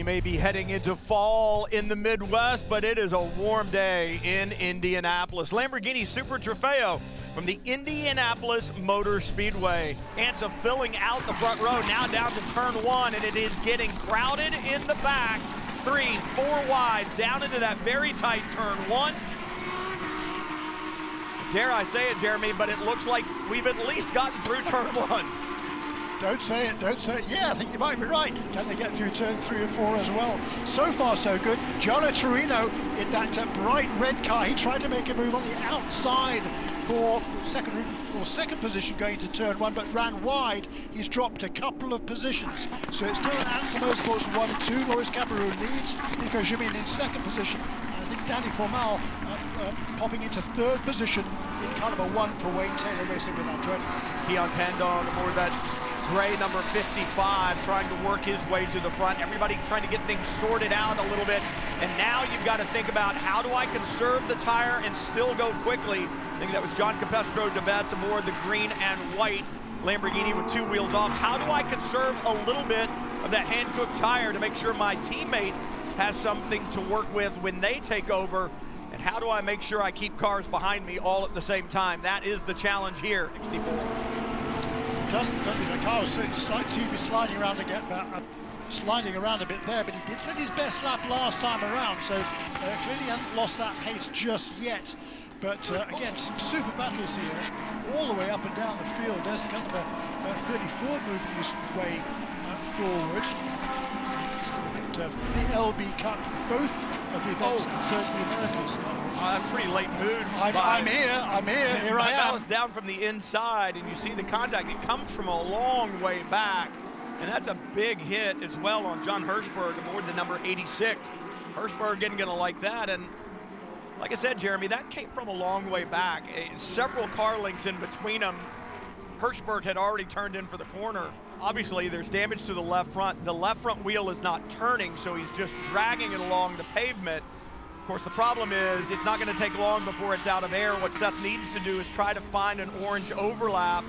may be heading into fall in the Midwest, but it is a warm day in Indianapolis. Lamborghini Super Trofeo from the Indianapolis Motor Speedway. IMSA filling out the front row, now down to turn one, and it is getting crowded in the back. 3, 4 wide, down into that very tight turn one. Dare I say it, Jeremy, but it looks like we've at least gotten through turn one. Don't say it, don't say it. Yeah, I think you might be right. Can they get through turn 3 or 4 as well? So far, so good. Gianna Torino in that bright red car. He tried to make a move on the outside for second position going to turn 1, but ran wide. He's dropped a couple of positions. So it's still IMSA Motorsports 1 and 2. Loris Cabarrou leads. Nico Jimin in second position. And I think Danny Formal popping into third position in car number 1 for Wayne Taylor Racing with Andretti. Keon Tandon aboard that gray number 55, trying to work his way to the front. Everybody's trying to get things sorted out a little bit. And now you've got to think about, how do I conserve the tire and still go quickly? I think that was John Capestro DeBetts aboard the green and white Lamborghini with 2 wheels off. How do I conserve a little bit of that hand-cooked tire to make sure my teammate has something to work with when they take over? And how do I make sure I keep cars behind me all at the same time? That is the challenge here, 64. Doesn't he? The car was sliding around again, sliding around a bit there, but he did set his best lap last time around, so clearly hasn't lost that pace just yet. But again, some super battles here, all the way up and down the field. There's kind of a 34 moving his way forward. The LB Cup, both of the events, and certainly the Americas. Pretty late mood. I'm here I am. Ballast down from the inside, and you see the contact. It comes from a long way back, and that's a big hit as well on John Hirschberg aboard the number 86. Hirschberg isn't going to like that, and like I said, Jeremy, that came from a long way back. Several car links in between them. Hirschberg had already turned in for the corner. Obviously, there's damage to the left front. The left front wheel is not turning, so he's just dragging it along the pavement. Of course, the problem is it's not going to take long before it's out of air. What Seth needs to do is try to find an orange overlap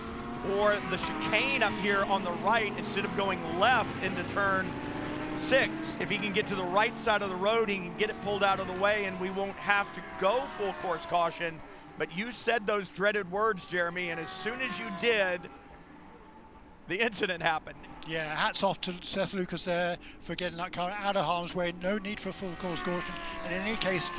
or the chicane up here on the right instead of going left into turn 6. If he can get to the right side of the road, he can get it pulled out of the way, and we won't have to go full course caution. But you said those dreaded words, Jeremy, and as soon as you did, the incident happened. Yeah, hats off to Seth Lucas there for getting that car out of harm's way. No need for full course caution. And in any case,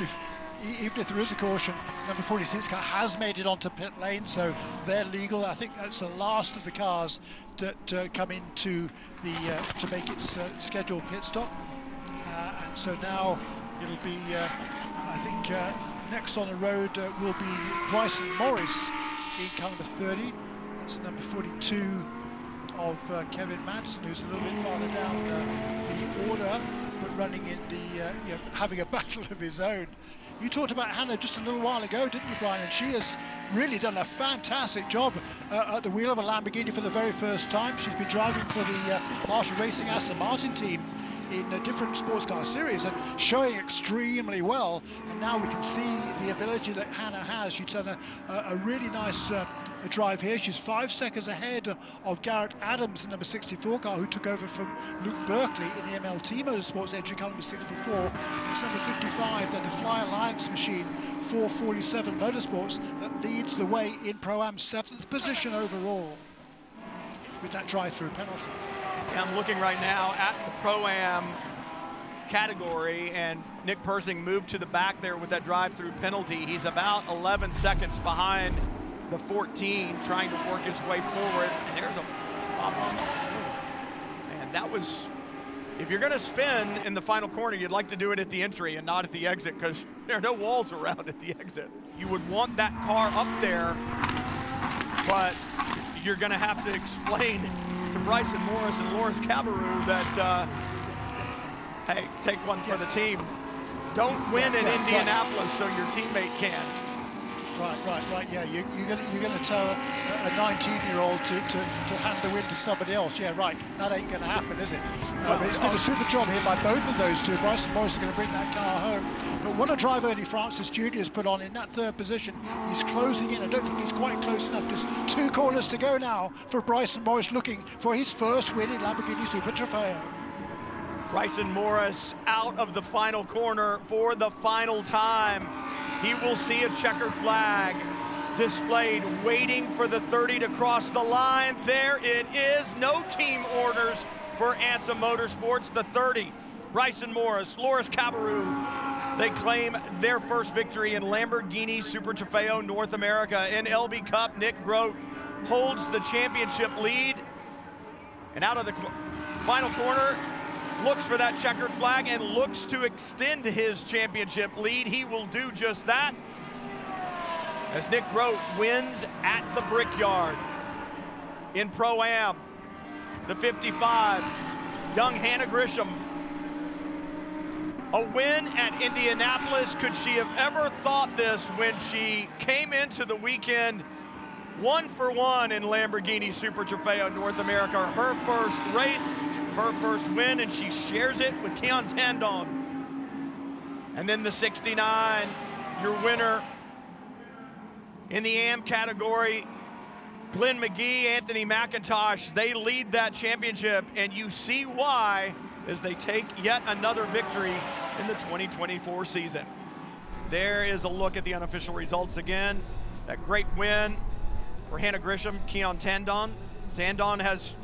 even if there is a caution, number 46 car has made it onto pit lane, so they're legal. I think that's the last of the cars that come into the to make its scheduled pit stop. And so now it'll be, I think, next on the road will be Bryson Morris in car number 30. That's number 42 of Kevin Madsen, who's a little bit farther down the order, but running in the, having a battle of his own. You talked about Hannah just a little while ago, didn't you, Brian? And she has really done a fantastic job at the wheel of a Lamborghini for the very first time. She's been driving for the Marshall Racing Aston Martin team in a different sports car series and showing extremely well. And now we can see the ability that Hannah has. She's done a really nice drive here. She's 5 seconds ahead of Garrett Adams, the number 64 car, who took over from Luke Berkeley in the MLT Motorsports entry car number 64. It's number 55, then the Fly Alliance machine, 447 Motorsports, that leads the way in Pro-Am, 7th position overall with that drive-through penalty. Yeah, I'm looking right now at the Pro-Am category, and Nick Persing moved to the back there with that drive-through penalty. He's about 11 seconds behind the 14, trying to work his way forward, and there's a man, that was, if you're going to spin in the final corner, you'd like to do it at the entry and not at the exit, because there are no walls around at the exit. You would want that car up there, but you're going to have to explain to Bryson Morris and Loris Cabarrou that, hey, take one for the team. Don't win in Indianapolis so your teammate can. Right. Yeah, you're gonna tell a 19-year-old to hand the win to somebody else. Yeah, right. That ain't gonna happen, is it? But it's been a super job here by both of those two. Bryson Morris is gonna bring that car home. But what a drive Ernie Francis Jr. has put on in that third position. He's closing in. I don't think he's quite close enough. Just 2 corners to go now for Bryson Morris, looking for his first win in Lamborghini Super Trofeo. Bryson Morris out of the final corner for the final time. He will see a checkered flag displayed, waiting for the 30 to cross the line. There it is, no team orders for IMSA Motorsports. The 30, Bryson Morris, Loris Cabarrou, they claim their first victory in Lamborghini Super Trofeo North America. In LB Cup, Nick Grote holds the championship lead, and out of the final corner, looks for that checkered flag and looks to extend his championship lead. He will do just that as Nick Grote wins at the Brickyard. In Pro-Am, the 55, young Hannah Grisham. A win at Indianapolis. Could she have ever thought this when she came into the weekend 1-for-1 in Lamborghini Super Trofeo North America? Her first race, her first win, and she shares it with Keon Tandon. And then the 69, your winner in the AM category, Glenn McGee, Anthony McIntosh, they lead that championship, and you see why as they take yet another victory in the 2024 season. There is a look at the unofficial results again. That great win for Hannah Grisham, Keon Tandon. Tandon has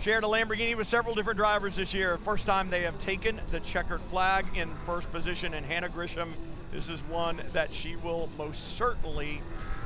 shared a Lamborghini with several different drivers this year. First time they have taken the checkered flag in first position, and Hannah Grisham, this is one that she will most certainly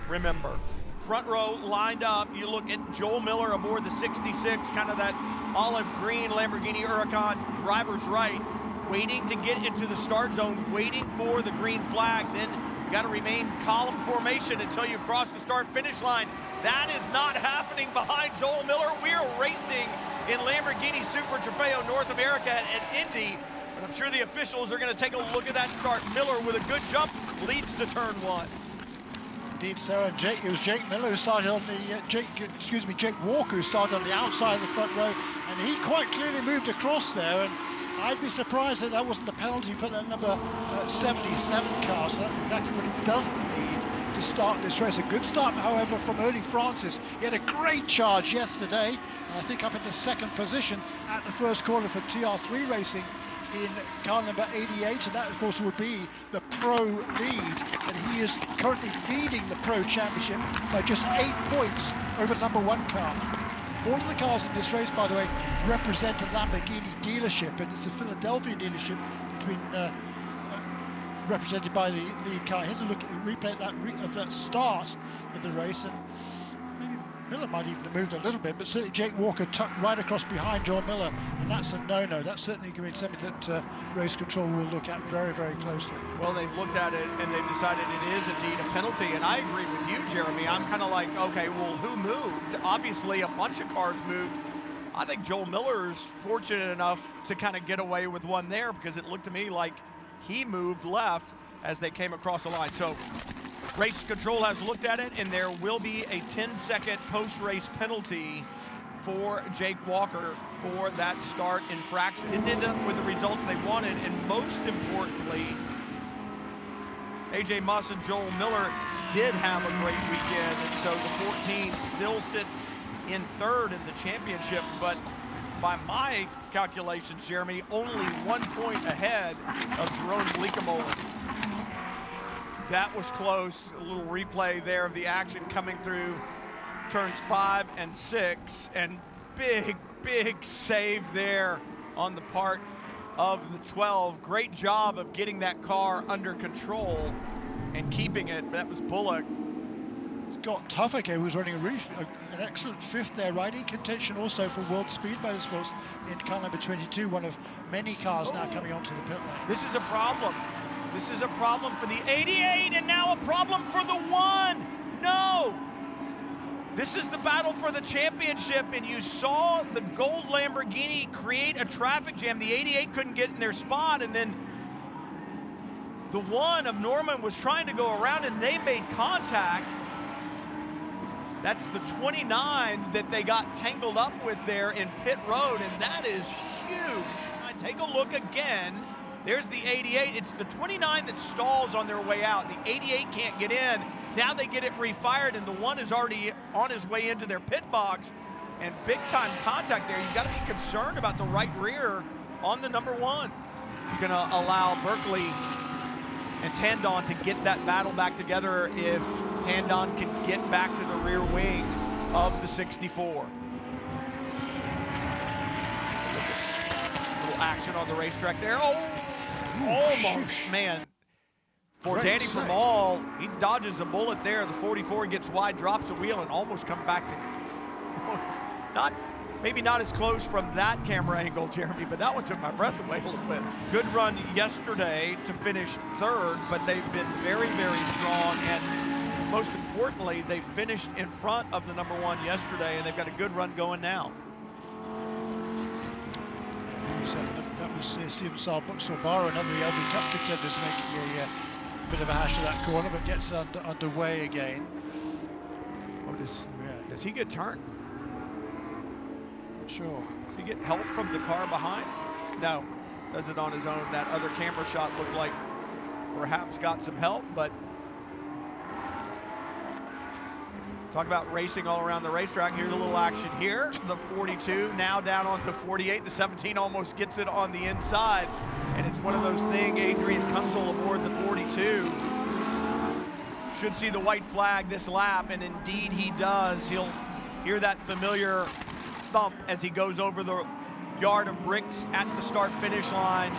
remember. Front row lined up, you look at Joel Miller aboard the 66, kind of that olive green Lamborghini Huracan, driver's right, waiting to get into the start zone, waiting for the green flag. Then you got to remain column formation until you cross the start finish line. That is not happening behind Joel Miller. We are racing in Lamborghini Super Trofeo North America at Indy, but I'm sure the officials are going to take a look at that start. Miller with a good jump leads to turn one. Indeed so, and it was Jake Miller who started on the, Jake Walker who started on the outside of the front row, and he quite clearly moved across there, and I'd be surprised that that wasn't a penalty for that number 77 car, so that's exactly what he doesn't need to start this race. A good start, however, from Ernie Francis. He had a great charge yesterday, and I think up in the second position at the first corner for TR3 Racing in car number 88, and that of course would be the pro lead, and he is currently leading the pro championship by just 8 points over the number 1 car. All of the cars in this race, by the way, represent a Lamborghini dealership, and it's a Philadelphia dealership between represented by the lead car. Here's a look at a replay of that start of the race, and maybe Miller might even have moved a little bit, but certainly Jake Walker tucked right across behind Joel Miller, and that's a no-no. That's certainly going to be something that race control will look at very, very closely. Well, they've looked at it and they've decided it is indeed a penalty, and I agree with you, Jeremy. I'm kind of like, okay, well, who moved? Obviously, a bunch of cars moved. I think Joel Miller is fortunate enough to kind of get away with one there, because it looked to me like he moved left as they came across the line. So race control has looked at it, and there will be a 10-second post-race penalty for Jake Walker for that start infraction. Didn't end up with the results they wanted, and most importantly, AJ Muss and Joel Miller did have a great weekend, and so the 14 still sits in third in the championship, but by my calculations, Jeremy, only 1 point ahead of Jerome Leakemolen. That was close. A little replay there of the action coming through turns 5 and 6, and big save there on the part of the 12. Great job of getting that car under control and keeping it. That was Bullock. Scott Tuffick, who was running an excellent fifth there, right in contention also for World Speed Motorsports in car number 22, one of many cars now coming onto the pit lane. This is a problem. This is a problem for the 88, and now a problem for the 1. No! This is the battle for the championship, and you saw the gold Lamborghini create a traffic jam. The 88 couldn't get in their spot, and then the 1 of Norman was trying to go around, and they made contact. That's the 29 that they got tangled up with there in pit road, and that is huge. Take a look again. There's the 88. It's the 29 that stalls on their way out. The 88 can't get in. Now they get it refired, and the 1 is already on his way into their pit box, and big time contact there. You got to be concerned about the right rear on the number 1. He's going to allow Berkeley and Tandon to get that battle back together if Tandon can get back to the rear wing of the 64. Little action on the racetrack there. Oh, almost, man. For Danny Vermael, he dodges a bullet there. The 44 gets wide, drops a wheel, and almost comes back to, maybe not as close from that camera angle, Jeremy, but that one took my breath away a little bit. Good run yesterday to finish 3rd, but they've been very, very strong, and most importantly, they finished in front of the number 1 yesterday, and they've got a good run going now. That was Steven Sorbara, another of the LB Cup contenders, making a bit of a hash of that corner, but gets underway again. Oh, does he get turned? Not sure. Does he get help from the car behind? No, does it on his own. That other camera shot looked like perhaps got some help, but talk about racing all around the racetrack. Here's a little action here. The 42 now down onto 48. The 17 almost gets it on the inside. And it's one of those things, Adrian Kunzel aboard the 42. Should see the white flag this lap, and indeed he does. He'll hear that familiar thump as he goes over the yard of bricks at the start-finish line.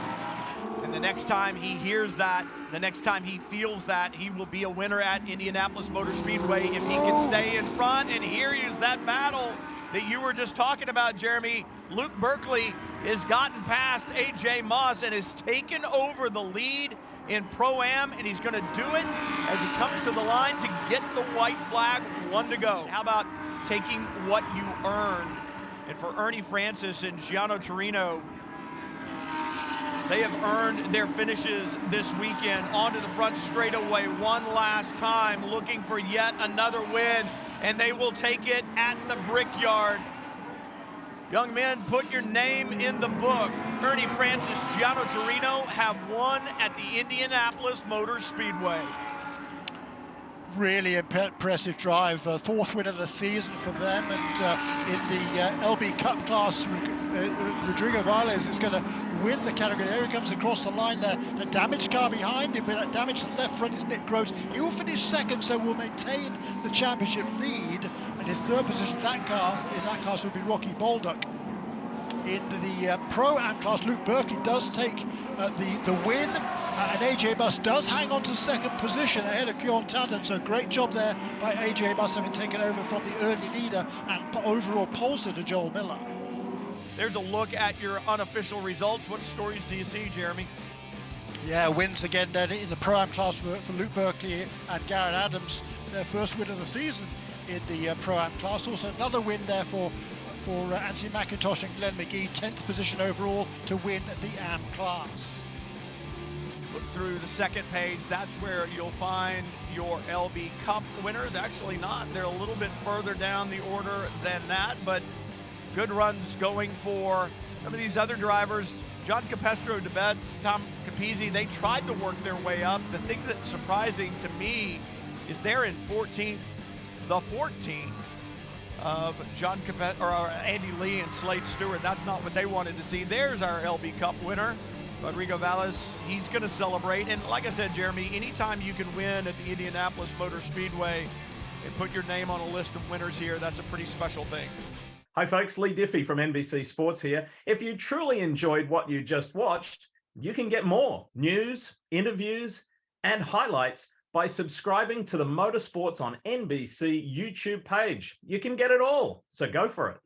And the next time he hears that, the next time he feels that, he will be a winner at Indianapolis Motor Speedway if he can stay in front. And here is that battle that you were just talking about, Jeremy. Luke Berkeley has gotten past A.J. Moss and has taken over the lead in Pro-Am, and he's going to do it as he comes to the line to get the white flag, 1 to go. How about taking what you earned? And for Ernie Francis and Gianno Torino, they have earned their finishes this weekend onto the front straightaway one last time, looking for yet another win, and they will take it at the Brickyard. Young men, put your name in the book. Ernie Francis, Gianno Torino have won at the Indianapolis Motor Speedway. Really impressive drive, 4th win of the season for them, and in the LB Cup class, Rodrigo Valles is going to win the category. There he comes across the line there. The damaged car behind him, but that damage to the left front is Nick Groves. He will finish 2nd, so will maintain the championship lead, and in 3rd position in that class would be Rocky Baldock. In the Pro-Am class, Luke Berkeley does take the win, and AJ Buss does hang on to 2nd position ahead of Kjorn Tandon, so great job there by AJ Buss, having taken over from the early leader and overall pollster to Joel Miller. There's a look at your unofficial results. What stories do you see, Jeremy? Yeah, wins again then in the Pro-Am class for Luke Berkeley and Garrett Adams, their 1st win of the season in the Pro-Am class. Also another win there for Anthony McIntosh and Glenn McGee, 10th position overall to win the AM class. Look through the 2nd page, that's where you'll find your LB Cup winners. Actually not, they're a little bit further down the order than that, but good runs going for some of these other drivers. John Capestro, DeBetz, Tom Capizzi, they tried to work their way up. The thing that's surprising to me is they're in 14th, the 14th. Of John Capet or Andy Lee and Slade Stewart. That's not what they wanted to see. There's our LB Cup winner, Rodrigo Valles. He's going to celebrate. And like I said, Jeremy, anytime you can win at the Indianapolis Motor Speedway and put your name on a list of winners here, that's a pretty special thing. Hi folks, Lee Diffie from NBC Sports here. If you truly enjoyed what you just watched, you can get more news, interviews, and highlights by subscribing to the Motorsports on NBC YouTube page. You can get it all, so go for it.